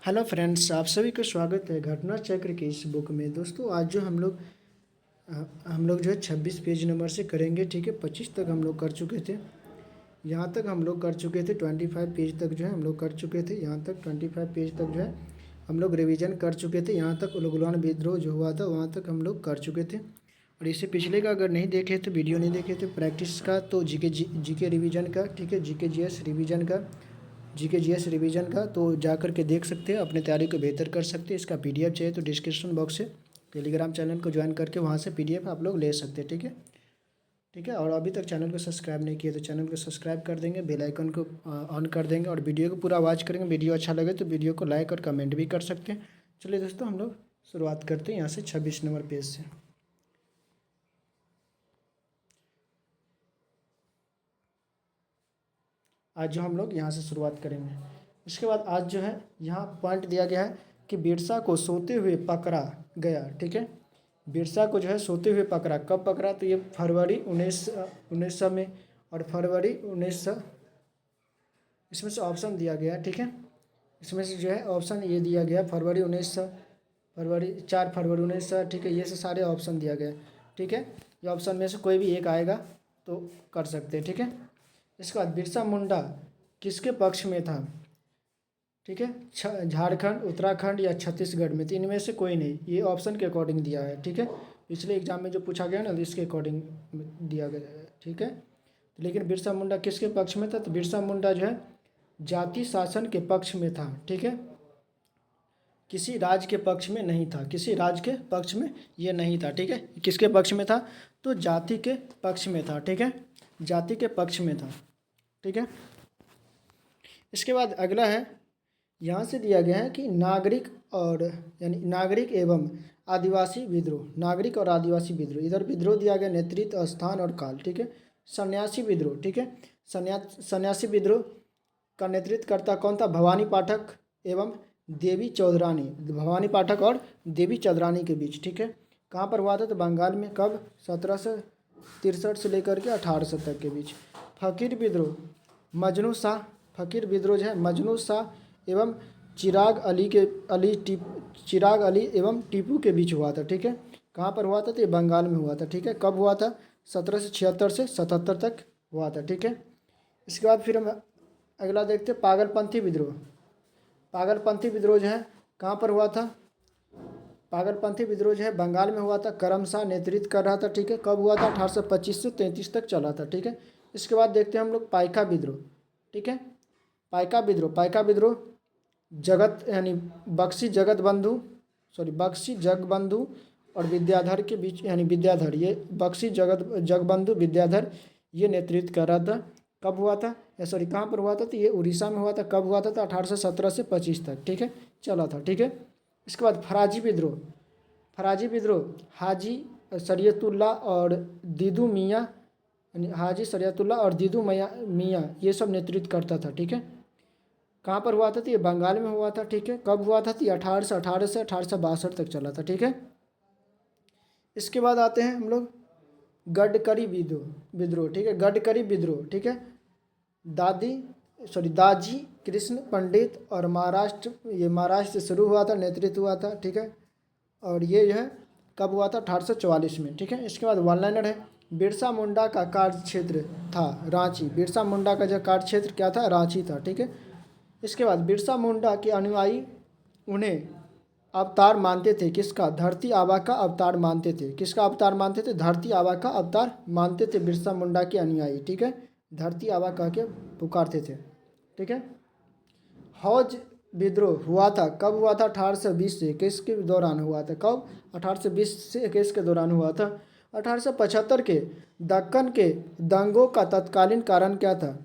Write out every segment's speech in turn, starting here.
Hello friends, आप सभी का स्वागत है घटना चक्र की इस बुक में। दोस्तों आज जो हम लोग जो है 26 पेज नंबर से करेंगे। ठीक है, 25 तक हम लोग कर चुके थे। यहाँ तक हम लोग कर चुके थे 25 पेज तक जो है हम लोग कर चुके थे। यहाँ तक 25 पेज तक जो है हम लोग रिवीजन कर चुके थे। यहाँ तक उलगुलान विद्रोह जो हुआ था वहाँ तक हम लोग कर चुके थे। और इससे पिछले का अगर नहीं देखे तो वीडियो नहीं देखे थे प्रैक्टिस का, तो जीके रिवीजन का, ठीक है, जीके जीएस रिवीजन का तो जा कर के देख सकते हैं, अपने तैयारी को बेहतर कर सकते हैं। इसका पीडीएफ चाहिए तो डिस्क्रिप्शन बॉक्स से टेलीग्राम चैनल को ज्वाइन करके वहाँ से पीडीएफ आप लोग ले सकते हैं। ठीक है, ठीक है। और अभी तक चैनल को सब्सक्राइब नहीं किया तो चैनल को सब्सक्राइब कर देंगे, बेल आइकन को ऑन कर देंगे और वीडियो को पूरा वॉच करेंगे। वीडियो अच्छा लगे तो वीडियो को लाइक और कमेंट भी कर सकते हैं। चलिए दोस्तों, हम लोग शुरुआत करते हैं यहाँ से 26 नंबर पेज से। आज जो हम लोग यहाँ से शुरुआत करेंगे, इसके बाद आज जो है यहाँ पॉइंट दिया गया है कि बिरसा को सोते हुए पकड़ा गया। ठीक है, बिरसा को जो है सोते हुए पकड़ा, कब पकड़ा? तो ये फरवरी 1900 में और फरवरी 1900, इसमें से ऑप्शन दिया गया है। ठीक है, इसमें से जो है ऑप्शन ये दिया गया फरवरी 1900, फरवरी 4 फरवरी 1900। ठीक है, ये से सारे ऑप्शन दिया गया है। ठीक है, ये ऑप्शन में से कोई भी एक आएगा तो कर सकते हैं। ठीक है, इसके बाद बिरसा मुंडा किसके पक्ष में था? ठीक है, झारखंड, उत्तराखंड या छत्तीसगढ़ में? तो इनमें से कोई नहीं, ये ऑप्शन के अकॉर्डिंग दिया है। ठीक है, पिछले एग्जाम में जो पूछा गया ना, तो इसके अकॉर्डिंग दिया गया है। ठीक है, तो लेकिन बिरसा मुंडा किसके पक्ष में था? तो बिरसा मुंडा जो है जाति शासन के पक्ष में था। ठीक है, किसी राज्य के पक्ष में नहीं था, किसी राज्य के पक्ष में ये नहीं था। ठीक है, किसके पक्ष में था? तो जाति के पक्ष में था। ठीक है, जाति के पक्ष में था। ठीक है, इसके बाद अगला है, यहाँ से दिया गया है कि नागरिक और यानी नागरिक एवं आदिवासी विद्रोह, नागरिक और आदिवासी विद्रोह। इधर विद्रोह दिया गया, नेतृत्व, स्थान और काल। ठीक है, सन्यासी विद्रोह। ठीक है, सन्यासी विद्रोह का नेतृत्व करता कौन था? भवानी पाठक एवं देवी चौधरानी, भवानी पाठक और देवी चौधरानी के बीच। ठीक है, कहाँ पर हुआ था? तो बंगाल में। कब? 1763 से लेकर के 1800 तक के बीच। फकीर विद्रोह, मजनू शाह, फकीर विद्रोह जो है मजनू शाह एवं चिराग अली एवं टीपू के बीच हुआ था। ठीक है, कहाँ पर हुआ था? तो ये बंगाल में हुआ था। ठीक है, कब हुआ था? 1776 से 77 तक हुआ था। ठीक है, इसके बाद फिर हम अगला देखते हैं, पागलपंथी विद्रोह। पागलपंथी विद्रोह जो है कहाँ पर हुआ था? पागलपंथी विद्रोह जो है बंगाल में हुआ था, करमशाह नेतृत्व कर रहा था। ठीक है, कब हुआ था? 1825 से 33 तक चला था। ठीक है, इसके बाद देखते हैं हम लोग पाइका विद्रोह। ठीक है, पाइका विद्रोह जगत यानी बख्शी जगबंधु और विद्याधर के बीच, यानी विद्याधर, ये बख्शी जगबंधु विद्याधर ये नेतृत्व कर रहा था। कब हुआ था? कहाँ पर हुआ था? तो ये उड़ीसा में हुआ था। कब हुआ था? तो 1817 से 25 तक। ठीक है, चला था। ठीक है, इसके बाद फराजी विद्रोह। फराजी विद्रोह हाजी शरीयतुल्लाह और दीदू मियाँ, यानी हाजी शरीयतुल्लाह और दीदू मियाँ ये सब नेतृत्व करता था। ठीक है, कहाँ पर हुआ था? तो ये बंगाल में हुआ था। ठीक है, कब हुआ था? तो ये 1818 से 1862 तक चला था। ठीक है, इसके बाद आते हैं हम लोग गडकरी विद्रोह। ठीक है, गडकरी विद्रोह। ठीक है, दाजी कृष्ण पंडित और महाराष्ट्र से शुरू हुआ था, नेतृत्व हुआ था। ठीक है, और ये जो है कब हुआ था? 1844 में। ठीक है, इसके बाद वन लाइनर है, बिरसा मुंडा का कार्य क्षेत्र था रांची। बिरसा मुंडा का जो कार्य क्षेत्र क्या था? रांची था। ठीक है, इसके बाद बिरसा मुंडा के अनुयायी उन्हें अवतार मानते थे। किसका? धरती आबा का अवतार मानते थे। किसका अवतार मानते थे? धरती आबा का अवतार मानते थे बिरसा मुंडा के अनुयायी। ठीक है, धरती आबा कह के पुकारते थे। ठीक है, हौज विद्रोह हुआ था। कब हुआ था? 1820 से 21 के दौरान हुआ था। कब? 1820 से 21 के दौरान हुआ था। 1875 के दक्कन के दंगों का तत्कालीन कारण क्या था?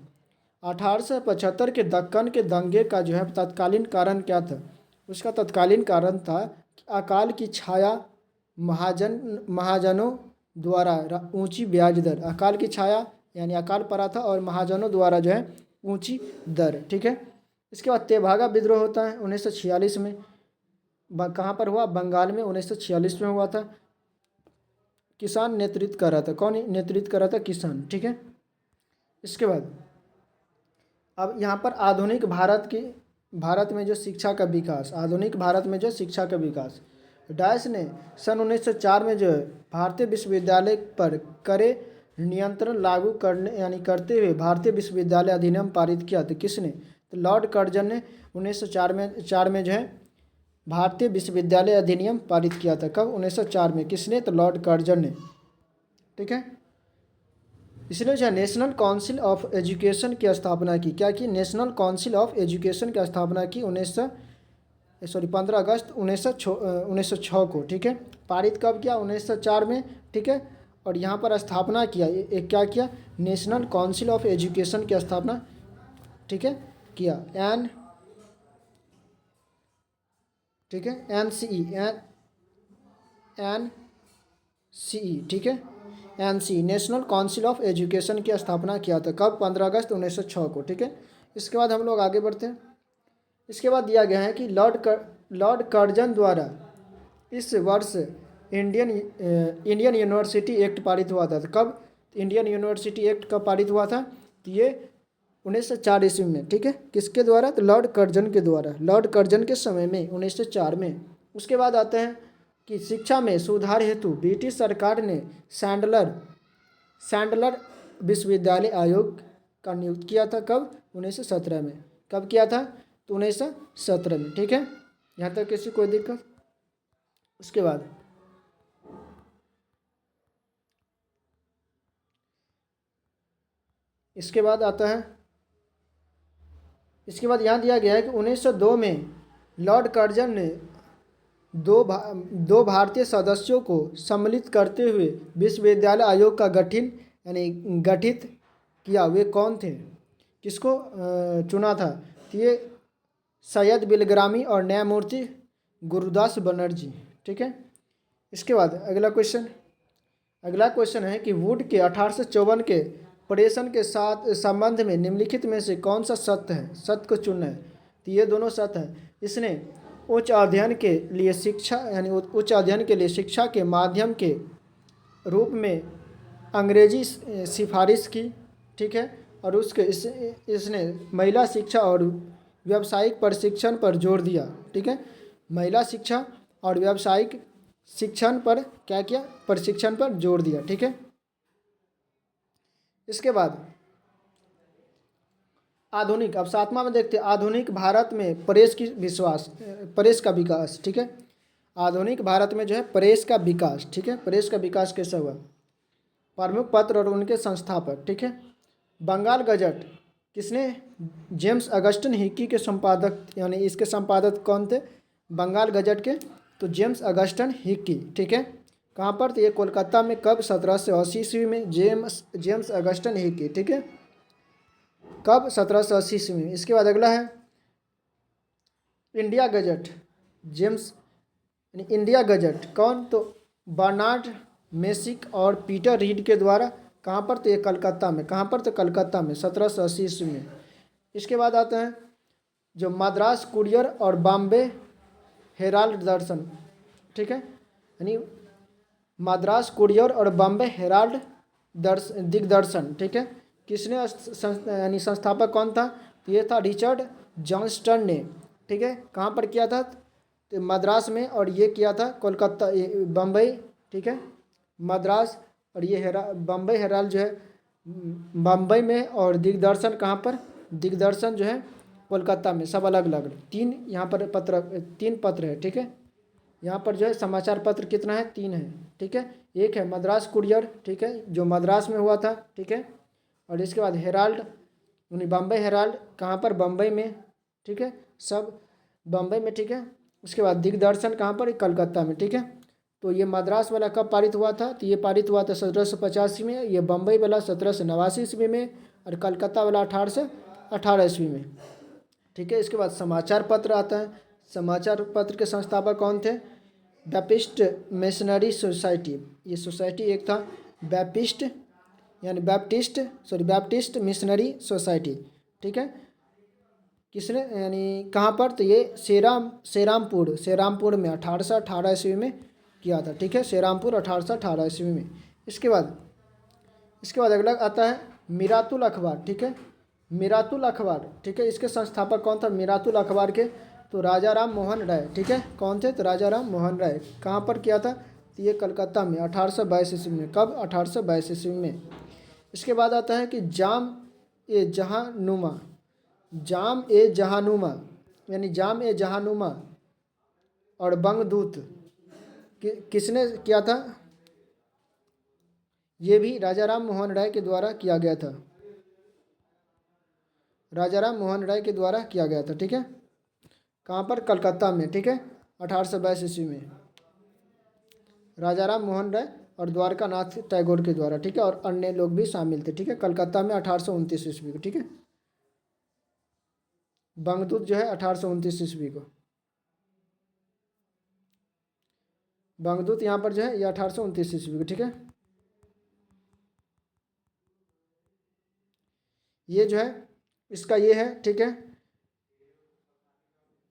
1875 के दक्कन के दंगे का जो है तत्कालीन कारण क्या था? उसका तत्कालीन कारण था अकाल की छाया, महाजनों द्वारा ऊंची ब्याज दर। अकाल की छाया यानी अकाल पड़ा था और महाजनों द्वारा जो है ऊंची दर। ठीक है, इसके बाद तेभागा विद्रोह होता है 1946 में। कहाँ पर हुआ? बंगाल में 1946 में हुआ था। किसान नेतृत्व कर रहा था। कौन नेतृत्व कर रहा था? किसान। ठीक है, इसके बाद अब यहाँ पर आधुनिक भारत की भारत में जो शिक्षा का विकास, आधुनिक भारत में जो शिक्षा का विकास। डाइस ने सन 1904 में जो है भारतीय विश्वविद्यालय पर कड़े नियंत्रण लागू करने यानी करते हुए भारतीय विश्वविद्यालय अधिनियम पारित किया। तो किसने? तो लॉर्ड कर्जन ने 1904 में जो है भारतीय विश्वविद्यालय अधिनियम पारित किया था। कब? 1904 में। किसने? तो लॉर्ड कर्जन ने। ठीक है। इसने जो है नेशनल काउंसिल ऑफ एजुकेशन की स्थापना की। क्या की? नेशनल काउंसिल ऑफ एजुकेशन की स्थापना की 15 अगस्त 1906 को। ठीक है। पारित कब किया? 1904 में। ठीक है। और यहाँ पर स्थापना किया, एक क्या किया? नेशनल काउंसिल ऑफ एजुकेशन की स्थापना, ठीक है, किया। ठीक है, NCE, ठीक है, NCE national council of education की स्थापना किया था। कब? 15 अगस्त 1906 को। ठीक है। इसके बाद हम लोग आगे बढ़ते हैं। इसके बाद दिया गया है कि लॉर्ड कर्जन द्वारा इस वर्ष इंडियन यूनिवर्सिटी एक्ट पारित हुआ था। तो कब इंडियन यूनिवर्सिटी एक्ट कब पारित हुआ था? तो ये 1904 ईस्वी में। ठीक है। किसके द्वारा? तो लॉर्ड कर्जन के द्वारा, लॉर्ड कर्जन के समय में 1904 में। उसके बाद आते हैं कि शिक्षा में सुधार हेतु ब्रिटिश सरकार ने सैंडलर विश्वविद्यालय आयोग का नियुक्त किया था। कब? 1917 में। कब किया था? तो 1917 में। ठीक है। यहाँ तक किसी कोई दिक्कत? उसके बाद आता है, इसके बाद यहाँ दिया गया है कि 1902 में लॉर्ड कर्जन ने दो भारतीय सदस्यों को सम्मिलित करते हुए विश्वविद्यालय आयोग का गठित किया। वे कौन थे? किसको चुना था? तो ये सैयद बिलग्रामी और न्यायमूर्ति गुरुदास बनर्जी। ठीक है। इसके बाद अगला क्वेश्चन है कि वुड के 1854 के प्रेषण के साथ संबंध में निम्नलिखित में से कौन सा सत्य है? सत्य को चुनना है। तो ये दोनों सत्य है। इसने उच्च अध्ययन के लिए शिक्षा के माध्यम के रूप में अंग्रेजी सिफारिश की। ठीक है। और इसने महिला शिक्षा और व्यावसायिक प्रशिक्षण पर जोर दिया। ठीक है। महिला शिक्षा और व्यावसायिक शिक्षण पर क्या किया? प्रशिक्षण पर जोर दिया। ठीक है। इसके बाद आधुनिक, अब 7वां में देखते हैं आधुनिक भारत में प्रेस का विकास। ठीक है। आधुनिक भारत में जो है प्रेस का विकास। ठीक है। प्रेस का विकास कैसे हुआ? प्रमुख पत्र और उनके संस्थापक। ठीक है। बंगाल गजट किसने? जेम्स अगस्टिन हिक्की के संपादक, यानी इसके संपादक कौन थे? बंगाल गजट के तो जेम्स अगस्टिन हिक्की। ठीक है। कहाँ पर? तो ये कोलकाता में। कब? 1780 ईस्वी में जेम्स अगस्टिन हिक्की। ठीक है। कब? 1780 ईस्वी में। इसके बाद अगला है इंडिया गजट। इंडिया गजट कौन? तो बर्नार्ड मेसिक और पीटर रीड के द्वारा। कहाँ पर? तो ये कलकत्ता में। कहाँ पर? तो कलकत्ता में 1780 ईस्वी में। इसके बाद आते हैं जो मद्रास कुरियर और बॉम्बे हेराल्ड दर्शन। ठीक है। यानी मद्रास कुरियर और बॉम्बे हेराल्ड दिग्दर्शन। ठीक है। किसने यानी संस्थापक कौन था? तो ये था रिचर्ड जॉनस्टन ने। ठीक है। कहाँ पर किया था? तो मद्रास में। और ये किया था कोलकाता, बम्बई। ठीक है। मद्रास और ये बम्बई हेराल्ड जो है बम्बई में। और दिग्दर्शन कहाँ पर? दिग्दर्शन जो है कोलकाता में। सब अलग अलग। यहाँ पर तीन पत्र है। ठीक है। यहाँ पर जो है समाचार पत्र कितना है? 3 है। ठीक है। एक है मद्रास कुरियर। ठीक है, जो मद्रास में हुआ था। ठीक है। और इसके बाद हेराल्ड यानी बम्बई हेराल्ड कहाँ पर? बम्बई में। ठीक है। सब बम्बई में। ठीक है। उसके बाद दिग्दर्शन कहाँ पर? कलकत्ता में। ठीक है। तो ये मद्रास वाला कब पारित हुआ था? तो ये पारित हुआ था 1785 में। ये बम्बई वाला 1789 ईस्वी में। और कलकत्ता वाला 1818 ईस्वी में। ठीक है। इसके बाद समाचार पत्र आता है। समाचार पत्र के संस्थापक कौन थे? Baptist missionary society. ये सोसाइटी एक था बैप्टिस्ट मिशनरी सोसाइटी। ठीक है। किसने यानी कहाँ पर? तो ये सेरामपुर में 1818 ईस्वी में किया था। ठीक है। सेरामपुर 1818 ईस्वी में। इसके बाद अगला आता है मिरातुल अखबार। ठीक है। मिरातुल अखबार, ठीक है, इसके संस्थापक कौन था? मिरातुल अखबार के तो राजा राम मोहन राय, ठीक है, कौन थे? तो राजा राम मोहन राय। कहाँ पर किया था? तो ये कलकत्ता में 1822 ईस्वी में। कब? 1822 ईस्वी में। इसके बाद आता है कि जाम ए जहानुमा, जाम ए जहानुमा यानी जाम ए जहानुमा और बंगदूत किसने किया था? ये भी राजा राम मोहन राय के द्वारा किया गया था, राजा राम मोहन राय के द्वारा किया गया था, ठीक है। कहाँ पर? कलकत्ता में, ठीक है, 1822 ईस्वी में राजा राम मोहन राय और द्वारका नाथ टैगोर के द्वारा, ठीक है, और अन्य लोग भी शामिल थे, ठीक है, कलकत्ता में 1829 ईस्वी को, ठीक है। बंगदूत जो है 1829 ईस्वी को, बंगदूत यहाँ पर जो है ये 1829 ईस्वी को, ठीक है। ये जो है इसका ये है, ठीक है,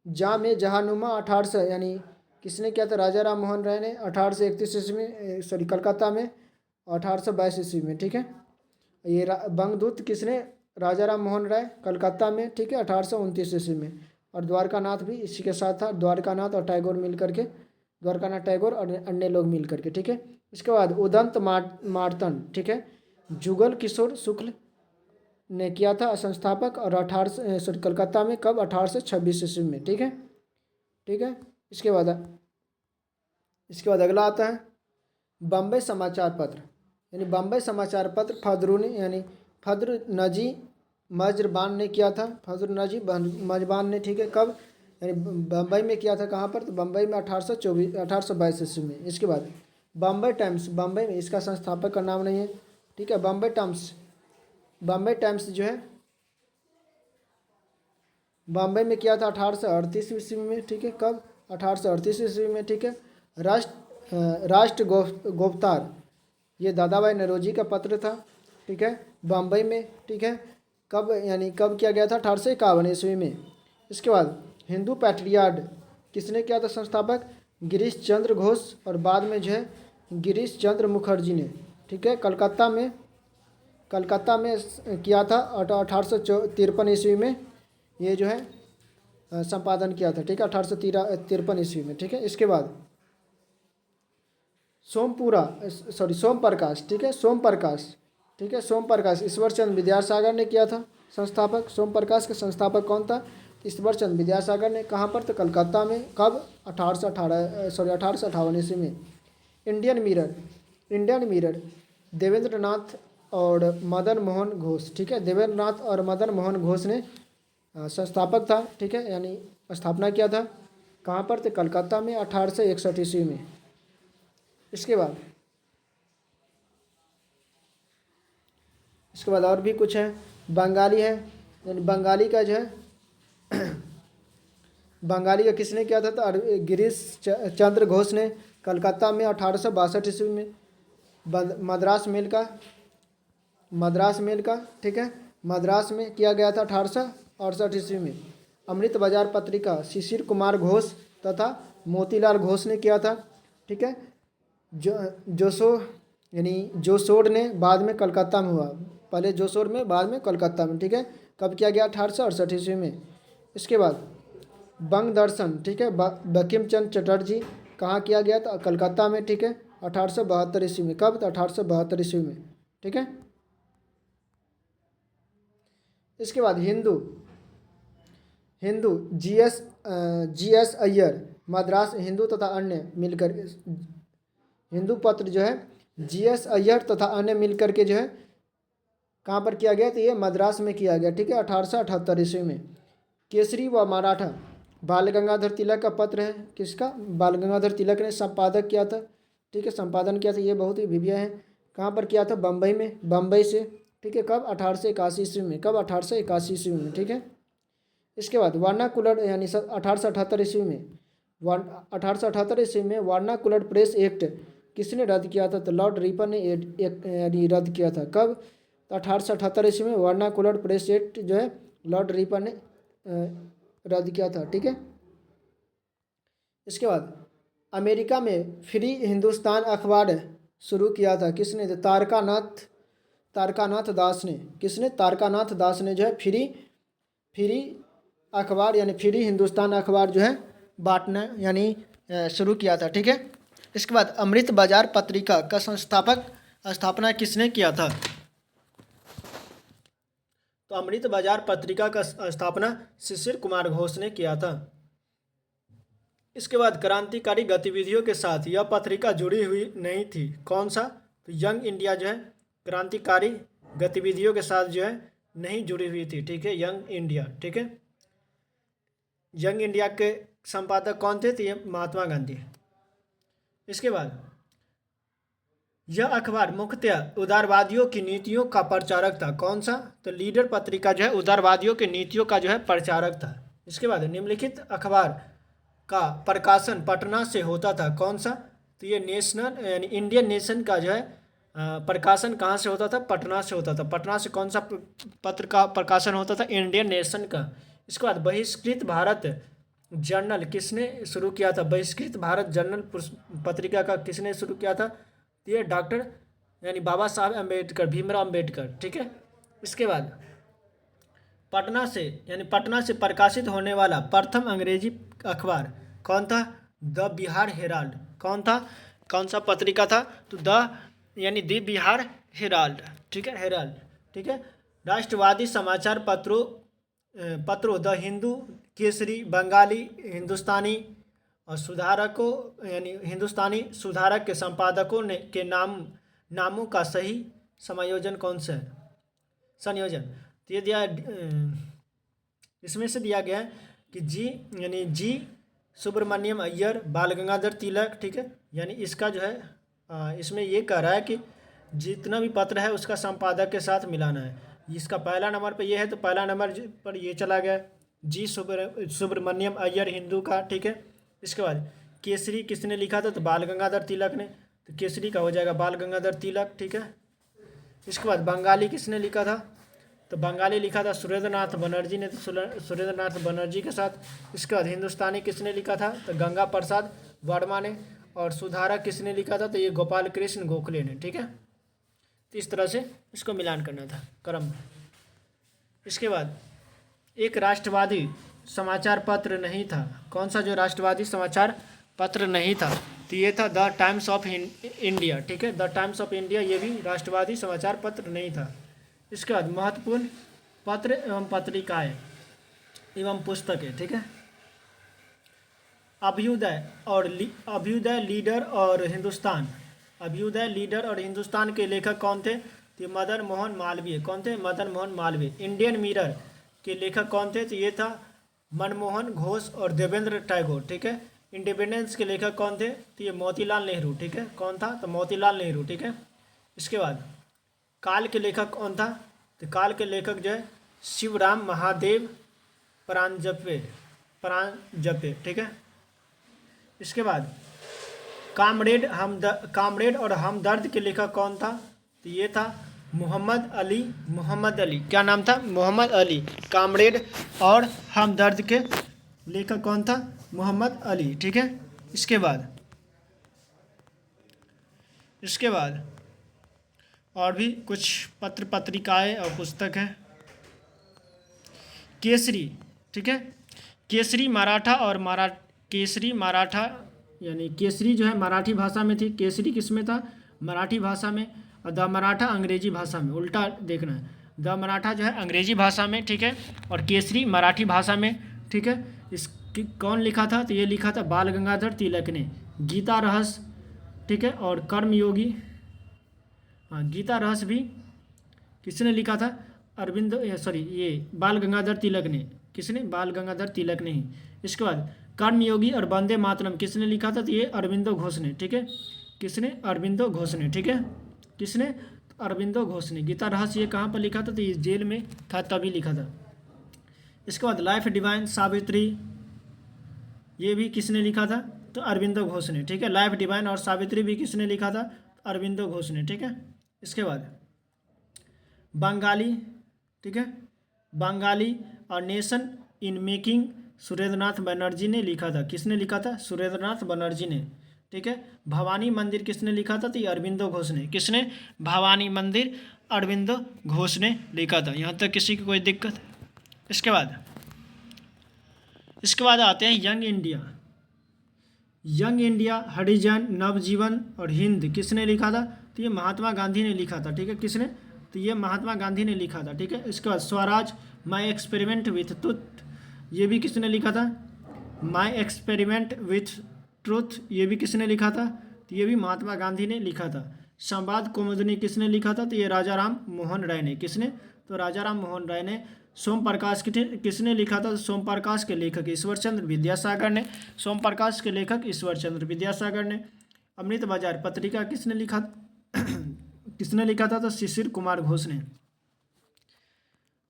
जाम ए जहानुमा 1800 यानी किसने किया था? राजा राम मोहन राय ने 1831 ईस्वी में, सॉरी कलकत्ता में 1822 ईस्वी में, ठीक है। ये बंगदूत किसने? राजा राम मोहन राय कलकत्ता में, ठीक है, 1829 ईस्वी में। और द्वारका नाथ भी इसी के साथ था, द्वारका नाथ और टैगोर मिल करके, द्वारका नाथ टैगोर और अन्य लोग मिल करके, ठीक है। इसके बाद उदंत मार्तंड, ठीक है, जुगल किशोर शुक्ल ने किया था संस्थापक, और 18 सॉरी कलकत्ता में कब? 1826 ईस्वी में, ठीक है, ठीक है। इसके बाद अगला आता है बम्बई समाचार पत्र, यानी बम्बई समाचार पत्र फदरुनी यानी फद्र नजी मजबान ने किया था, फद्र नजी मजबान ने, ठीक है, कब? यानी बम्बई में किया था। कहाँ पर? तो बम्बई में 1822 ईस्वी में। इसके बाद बम्बई टाइम्स, बम्बई में, इसका संस्थापक का नाम नहीं है, ठीक है। बम्बई टाइम्स जो है बम्बई में किया था 1838 ईस्वी में, ठीक है, कब? 1838 ईस्वी में, ठीक है। राष्ट्र गोफ्तार, ये दादा भाई नौरोजी का पत्र था, ठीक है, बम्बई में, ठीक है, कब? यानी कब किया गया था? 1851 ईस्वी में। इसके बाद हिंदू पैट्रियाड किसने किया था संस्थापक? गिरीश चंद्र घोष, और बाद में जो है गिरीश चंद्र मुखर्जी ने, ठीक है, कलकत्ता में किया था 1853 ईस्वी में। ये जो है संपादन किया था, ठीक है, 1853 ईस्वी में, ठीक है। इसके बाद सोम प्रकाश, ठीक है, ठीक है, सोम प्रकाश ईश्वर चंद्र विद्यासागर ने किया था संस्थापक। सोम प्रकाश के संस्थापक कौन था? ईश्वर चंद्र विद्यासागर ने। कहाँ पर? तो कलकत्ता में, कब? 1858 ईस्वी में। इंडियन मिरर देवेंद्र नाथ और मदन मोहन घोष, ठीक है, देवेंद्र नाथ और मदन मोहन घोष ने संस्थापक था, ठीक है, यानी स्थापना किया था। कहाँ पर? तो कलकत्ता में 1861 ईस्वी में। इसके बाद और भी कुछ है, बंगाली है, यानी बंगाली का जो है बंगाली का किसने किया था? तो गिरीश चंद्र घोष ने, कलकत्ता में 1862 ईस्वी में। मद्रास मेल का, ठीक है, मद्रास में किया गया था 1868 ईस्वी में। अमृत बाजार पत्रिका शिशिर कुमार घोष तथा मोतीलाल घोष ने किया था, ठीक है। जोसोड़ ने बाद में कलकत्ता में हुआ, पहले जोसोड़ में, बाद में कलकत्ता में, ठीक है। कब किया गया? 1868 ईस्वी में। इसके बाद बंग दर्शन, ठीक है, बंकिम चंद्र चटर्जी, कहाँ किया गया था? कलकत्ता में, ठीक है, 1872 ईस्वी में। कब? तो 1872 ईस्वी में, ठीक है। इसके बाद हिंदू जी एस अय्यर मद्रास हिंदू तथा अन्य मिलकर, हिंदू पत्र जो है जी.एस. अय्यर तथा अन्य मिलकर के जो है कहाँ पर किया गया? तो ये मद्रास में किया गया, ठीक है, 1878 ईस्वी में। केसरी व मराठा बाल गंगाधर तिलक का पत्र है, किसका? बाल गंगाधर तिलक ने संपादक किया था, ठीक है, संपादन किया था। ये बहुत ही भव्य है। कहाँ पर किया था? बम्बई में, बम्बई से, ठीक है, कब? 1881 ईस्वी में। कब? 1881 ईस्वी में, ठीक है। इसके बाद वर्नाकुलर यानी 1878 ईस्वी में, 1878 ईस्वी में वर्नाकुलर प्रेस एक्ट किसने रद्द किया था? तो लॉर्ड रिपन ने यानी रद्द किया था। कब? तो 1878 ईस्वी में वर्नाकुलर प्रेस एक्ट जो है लॉर्ड रिपन ने रद्द किया था, ठीक है। इसके बाद अमेरिका में फ्री हिंदुस्तान अखबार शुरू किया था किसने? तो तारकानाथ दास ने, किसने? तारकानाथ दास ने जो है फ्री अखबार यानी फ्री हिंदुस्तान अखबार जो है बांटना यानी शुरू किया था। ठीक है। इसके बाद अमृत बाजार पत्रिका का स्थापना किसने किया था? तो अमृत बाजार पत्रिका का स्थापना शिशिर कुमार घोष ने किया था। इसके बाद क्रांतिकारी गतिविधियों के साथ यह पत्रिका जुड़ी हुई नहीं थी। कौन सा? तो यंग इंडिया जो है क्रांतिकारी गतिविधियों के साथ जो है नहीं जुड़ी हुई थी। ठीक है, यंग इंडिया। ठीक है, यंग इंडिया के संपादक कौन थे? तो ये महात्मा गांधी। इसके बाद यह अखबार मुख्यतः उदारवादियों की नीतियों का प्रचारक था। कौन सा? तो लीडर पत्रिका जो है उदारवादियों की नीतियों का जो है प्रचारक था। इसके बाद निम्नलिखित अखबार का प्रकाशन पटना से होता था। कौन सा? तो ये नेशनल यानी इंडियन नेशन का जो है प्रकाशन कहाँ से होता था? पटना से होता था। पटना से कौन सा पत्र का प्रकाशन होता था? इंडियन नेशन का। इसके बाद बहिष्कृत भारत जर्नल किसने शुरू किया था? बहिष्कृत भारत जर्नल पत्रिका का किसने शुरू किया था? ये डॉक्टर यानी बाबा साहब अम्बेडकर, भीमराव अम्बेडकर। ठीक है। इसके बाद पटना से प्रकाशित होने वाला प्रथम अंग्रेजी अखबार कौन था? The Bihar Herald. कौन था? कौन सा पत्रिका था? तो द बिहार हेराल्ड। ठीक है, हेराल्ड। ठीक है। राष्ट्रवादी समाचार पत्रों द हिंदू, केसरी, बंगाली, हिंदुस्तानी और सुधारकों यानी हिंदुस्तानी सुधारक के संपादकों ने के नामों का सही समायोजन कौन सा है? संयोजन तो ये दिया इसमें से दिया गया है कि जी सुब्रमण्यम अय्यर, बाल गंगाधर तिलक। ठीक है, यानी इसका जो है इसमें ये कह रहा है कि जितना भी पत्र है उसका संपादक के साथ मिलाना है। इसका पहला नंबर पे ये है तो पहला नंबर पर ये चला गया जी सुब्रमण्यम अय्यर हिंदू का। ठीक है। इसके बाद केसरी किसने लिखा था? तो बाल गंगाधर तिलक ने। तो केसरी का हो जाएगा बाल गंगाधर तिलक। ठीक है। इसके बाद बंगाली किसने लिखा था? तो बंगाली लिखा था सुरेंद्रनाथ बनर्जी ने। तो सुरेंद्रनाथ बनर्जी के साथ। इसके बाद हिंदुस्तानी किसने लिखा था? तो गंगा प्रसाद वर्मा ने। और सुधारक किसने लिखा था? तो ये गोपाल कृष्ण गोखले ने। ठीक है। तो इस तरह से इसको मिलान करना था क्रम में। इसके बाद एक राष्ट्रवादी समाचार पत्र नहीं था। कौन सा जो राष्ट्रवादी समाचार पत्र नहीं था? तो ये था द टाइम्स ऑफ इंडिया। ठीक है, द टाइम्स ऑफ इंडिया ये भी राष्ट्रवादी समाचार पत्र नहीं था। इसके बाद महत्वपूर्ण पत्र एवं पत्रिकाएं एवं पुस्तकें। ठीक है, अभ्युदय लीडर और हिंदुस्तान। अभ्युदय लीडर और हिंदुस्तान के लेखक कौन थे? तो मदन मोहन मालवीय। कौन थे? मदन मोहन मालवीय। इंडियन मिरर के लेखक कौन थे? तो ये था मनमोहन घोष और देवेंद्र टैगोर। ठीक है। इंडिपेंडेंस के लेखक कौन थे? तो ये मोतीलाल नेहरू। ठीक है, कौन था? तो मोतीलाल नेहरू। ठीक है। इसके बाद काल के लेखक कौन था? तो काल के लेखक जो है शिवराम महादेव परांजपे। ठीक है। इसके बाद कामरेड और हमदर्द के लेखक कौन था? तो ये था मोहम्मद अली। क्या नाम था? मोहम्मद अली। कामरेड और हमदर्द के लेखक कौन था? मोहम्मद अली। ठीक है। इसके बाद और भी कुछ पत्र पत्रिकाएं और पुस्तक हैं। केसरी। ठीक है, केसरी मराठा यानी केसरी जो है मराठी भाषा में थी। केसरी किस में था? मराठी भाषा में। और द मराठा अंग्रेजी भाषा में। उल्टा देखना है, द मराठा जो है अंग्रेजी भाषा में। ठीक है, और केसरी मराठी भाषा में। ठीक है। इसकी कौन लिखा था? तो ये लिखा था बाल गंगाधर तिलक ने। गीता रहस्य। ठीक है, और कर्मयोगी। हाँ, गीता रहस्य भी किसने लिखा था? ये बाल गंगाधर तिलक ने। किसने? बाल गंगाधर तिलक ने ही। इसके बाद कर्मयोगी और वंदे मातरम किसने लिखा था? तो ये अरविंदो घोष ने। ठीक है, किसने? अरविंदो घोष ने। ठीक है, किसने? अरविंदो घोष ने। गीता रहस्य ये कहाँ पर लिखा था? तो ये जेल में था तभी लिखा था। इसके बाद लाइफ डिवाइन सावित्री ये भी किसने लिखा था? तो अरविंदो घोष ने। ठीक है, लाइफ डिवाइन और सावित्री भी किसने लिखा था? अरविंदो घोष ने। ठीक है। इसके बाद बंगाली। ठीक है, बंगाली और nation in making Surendranath Banerjee ने लिखा था। किसने लिखा था? सुरेंद्रनाथ बनर्जी ने। ठीक है। भवानी मंदिर किसने लिखा था? तो ये अरविंदो घोष ने। किसने? भवानी मंदिर अरविंदो घोष ने लिखा था। यहाँ तक किसी की कोई दिक्कत? इसके बाद आते हैं यंग इंडिया। यंग इंडिया, हरिजन, नवजीवन और हिंद किसने लिखा था? तो ये महात्मा गांधी ने लिखा था, ठीक है। किसने? तो ये महात्मा गांधी ने लिखा था, ठीक है। इसके बाद Swaraj, my experiment with truth, ये भी किसने लिखा था? माई एक्सपेरिमेंट विथ ट्रुथ, ये भी किसने लिखा था? तो ये भी महात्मा गांधी ने लिखा था। संवाद कौमुदी किसने लिखा था? तो ये राजा राम मोहन राय ने। किसने? तो राजा राम मोहन राय ने। सोम प्रकाश किसने लिखा था? तो सोम प्रकाश के लेखक ईश्वर चंद्र विद्यासागर ने। सोम प्रकाश के लेखक ईश्वर चंद्र विद्यासागर ने। अमृत बाजार पत्रिका किसने लिखा किसने लिखा था? तो शिशिर कुमार घोष ने।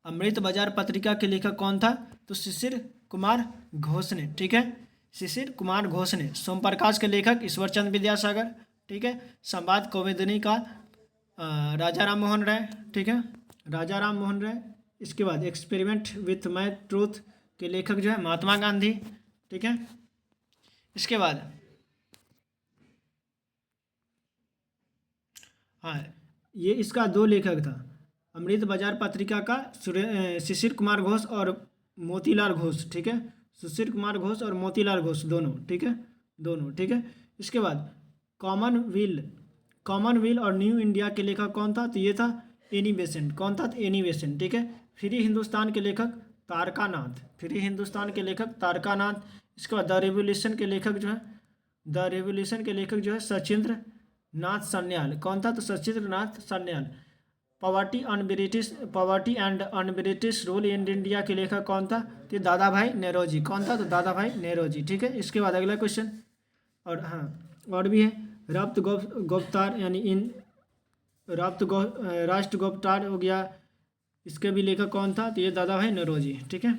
अमृत बाजार पत्रिका के लेखक कौन था? तो शिशिर कुमार घोष ने, ठीक है। शिशिर कुमार घोष ने। सोम प्रकाश के लेखक ईश्वर चंद्र विद्यासागर, ठीक है। संवाद कौमुदी का राजा राम मोहन राय, ठीक है, राजा राम मोहन राय। इसके बाद एक्सपेरिमेंट विथ माई ट्रूथ के लेखक जो है महात्मा गांधी, ठीक है। इसके बाद हाँ, ये इसका 2 लेखक था। अमृत बाजार पत्रिका का शिशिर कुमार घोष और मोतीलाल घोष, ठीक है। शिशिर कुमार घोष और मोतीलाल घोष दोनों, ठीक है, दोनों, ठीक है। इसके बाद कॉमनवेल्थ और न्यू इंडिया के लेखक कौन था? तो ये था एनी बेसेंट। कौन था? तो एनी बेसेंट, ठीक है। फ्री हिंदुस्तान के लेखक तारकानाथ, फ्री हिंदुस्तान के लेखक तारकानाथ। इसके बाद द रेवोल्यूशन के लेखक जो है सचिंद्र नाथ सान्याल। कौन था? तो Sachindra Nath Sanyal. Poverty and un British rule in India के लेखक कौन था? तो दादा भाई नेरोजी। कौन था? तो दादा भाई नेरोजी, ठीक है। इसके बाद अगला क्वेश्चन, और हाँ और भी है। रब्त गुप्तार यानी इन राष्ट्र गुप्तार हो गया, इसके भी लेखक कौन था? तो ये दादा भाई नौरोजी, ठीक है।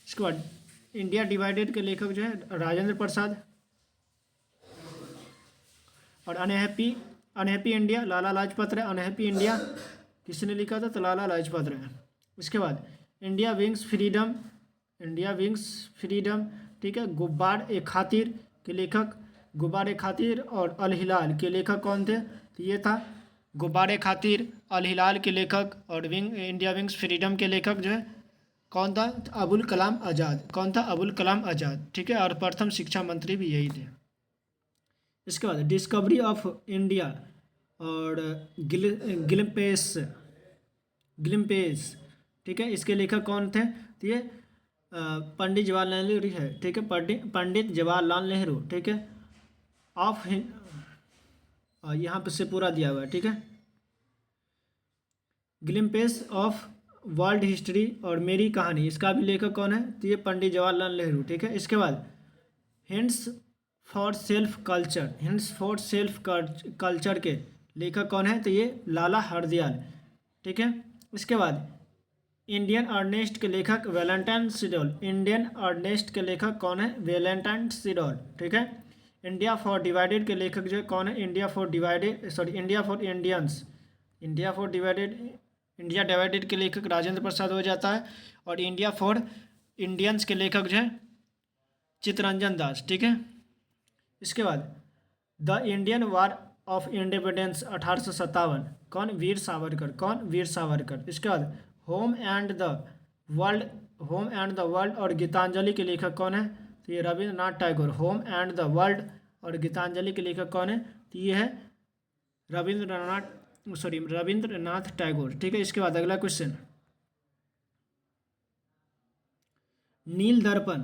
इसके बाद इंडिया डिवाइडेड के लेखक जो है राजेंद्र प्रसाद। और unhappy India Lala Lajpat Rai. Unhappy India किसने लिखा था? तो लाला लाजपत राय। इसके बाद इंडिया विंग्स फ्रीडम, ठीक है। गुब्बार ए खातिर के लेखक गुब्बार ए खातिर और अल हिलाल के लेखक कौन थे? तो ये था गुब्बारे खातिर, अल हिलाल के लेखक और इंडिया विंग्स फ्रीडम के लेखक जो है कौन था? अबुल कलाम आज़ाद। कौन था? अबुल कलाम आज़ाद, ठीक है। और प्रथम शिक्षा मंत्री भी यही थे। इसके बाद डिस्कवरी ऑफ इंडिया और ग्लिम्पेस, ठीक है, इसके लेखक कौन थे? तो ये पंडित जवाहरलाल नेहरू है, ठीक है। पंडित जवाहरलाल नेहरू, ठीक है। ऑफ यहाँ पे से पूरा दिया हुआ है, ठीक है। ग्लिम्पेस ऑफ वर्ल्ड हिस्ट्री और मेरी कहानी, इसका भी लेखक कौन है? तो ये पंडित जवाहरलाल नेहरू, ठीक है। इसके बाद हिंट्स फॉर सेल्फ कल्चर के लेखक कौन है? तो ये लाला हरदयाल, ठीक है। इसके बाद इंडियन अर्नेस्ट के लेखक वैलेंटाइन सिडोल। इंडियन अर्नेस्ट के लेखक कौन है? वैलेंटाइन सिडोल, ठीक है। इंडिया फॉर डिवाइडेड के लेखक जो है कौन है? इंडिया फॉर डिवाइडेड के लेखक राजेंद्र प्रसाद हो जाता है। और इंडिया फॉर इंडियंस के लेखक जो है चित्तरंजन दास, ठीक है। इसके बाद the Indian war of independence 1857, कौन? वीर सावरकर। कौन? वीर सावरकर। इसके बाद होम एंड द वर्ल्ड और गीतांजलि के लेखक कौन है? तो ये Rabindranath Tagore. Home and the world और गीतांजलि के लेखक कौन है? तो ये है रविंद्रनाथ टैगोर, ठीक है। इसके बाद अगला क्वेश्चन, नील दर्पण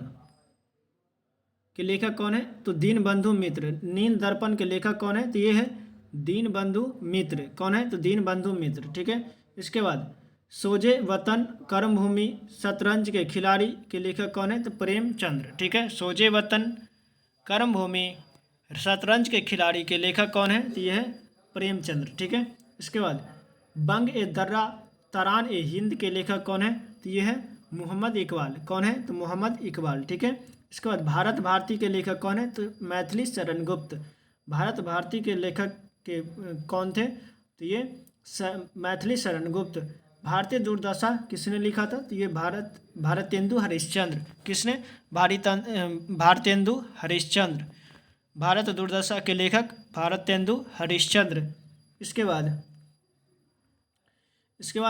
के लेखक कौन है? तो दीनबंधु मित्र। नील दर्पण के लेखक कौन है? तो ये है दीनबंधु मित्र। कौन है? तो दीनबंधु मित्र, ठीक है। इसके बाद सोजे वतन कर्मभूमि शतरंज के खिलाड़ी के लेखक कौन है? तो प्रेमचंद्र, ठीक है। सोजे वतन कर्मभूमि शतरंज के खिलाड़ी के लेखक कौन है? तो ये है प्रेमचंद्र, ठीक है। इसके बाद बंग ए दर्रा तरान ए हिंद के लेखक कौन है? तो ये है मोहम्मद इकबाल। कौन है? तो मोहम्मद इकबाल, ठीक है। इसके बाद भारत भारती के लेखक कौन है? तो मैथिली शरण गुप्त। भारत भारती के लेखक के कौन थे? तो ये मैथिली शरण गुप्त। भारतीय दुर्दशा किसने लिखा था? तो ये भारतेंदु हरिश्चंद्र। किसने? भारतेंदु हरिश्चंद्र। भारत दुर्दशा के लेखक भारतेंदु हरिश्चंद्र। इसके बाद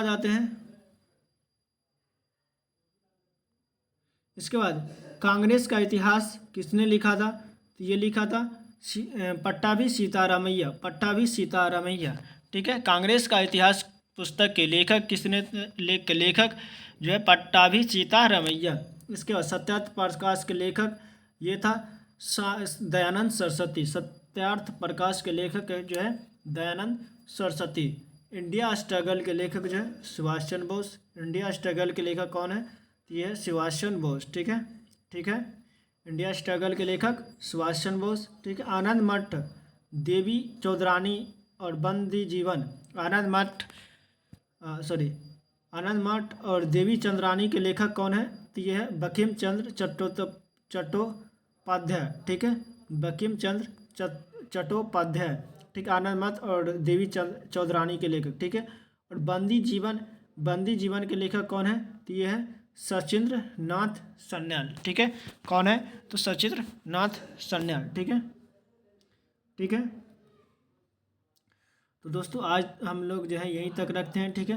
आते हैं, इसके बाद कांग्रेस का इतिहास किसने लिखा था? तो ये लिखा था पट्टाभी सीतारामैया। ठीक है, कांग्रेस का इतिहास पुस्तक के लेखक किसने, लेखक जो है पट्टाभी सीतारामैया। इसके बाद सत्यार्थ प्रकाश के लेखक ये था दयानंद सरस्वती। सत्यार्थ प्रकाश के लेखक जो है दयानंद सरस्वती। इंडिया स्ट्रगल के लेखक जो है सुभाष चंद्र बोस। इंडिया स्ट्रगल के लेखक कौन है? ये है सुभाष चंद्र बोस। ठीक है, ठीक है, इंडिया स्ट्रगल के लेखक सुभाष चंद्र बोस। ठीक है, आनंद मठ, देवी चौधरानी और बंदी जीवन। आनंद मठ और देवी चंद्रानी के लेखक कौन है? तो ये है बंकिम चंद्र चट्टोपाध्याय। ठीक है, बंकिम चंद्र चट्टोपाध्याय। ठीक, आनंद मठ और देवी चौधरानी के लेखक। ठीक है, और बंदी जीवन के लेखक कौन है? तो ये है सचिंद्र नाथ सन्याल। ठीक है, कौन है? तो सचिंद्र नाथ सन्याल। ठीक है, ठीक है। तो दोस्तों आज हम लोग जो है यहीं तक रखते हैं। ठीक है,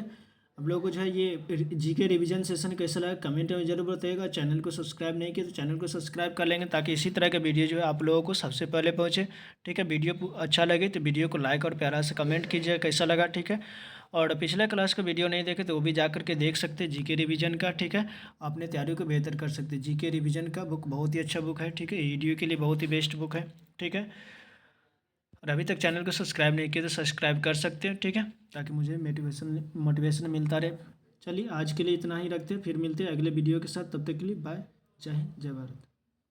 आप लोगों को जो है ये जीके रिवीजन सेशन कैसा लगा कमेंट में जरूर बताइएगा। चैनल को सब्सक्राइब नहीं किया तो चैनल को सब्सक्राइब कर लेंगे ताकि इसी तरह का वीडियो जो है आप लोगों को सबसे पहले पहुंचे। ठीक है, वीडियो अच्छा लगे तो वीडियो को लाइक और प्यारा से कमेंट कीजिए कैसा लगा। ठीक है, और पिछले क्लास का वीडियो नहीं देखे तो वो भी जा करके देख सकते हैं जीके रिवीजन का। ठीक है, अपने तैयारी को बेहतर कर सकते हैं। जीके रिवीजन का बुक बहुत ही अच्छा बुक है। ठीक है, वीडियो के लिए बहुत ही बेस्ट बुक है। ठीक है, और अभी तक चैनल को सब्सक्राइब नहीं किया तो सब्सक्राइब कर सकते हैं। ठीक है, ताकि मुझे मोटिवेशन मिलता रहे। चलिए आज के लिए इतना ही रखते हैं, फिर मिलते हैं अगले वीडियो के साथ। तब तक के लिए बाय, जय हिंद, जय भारत।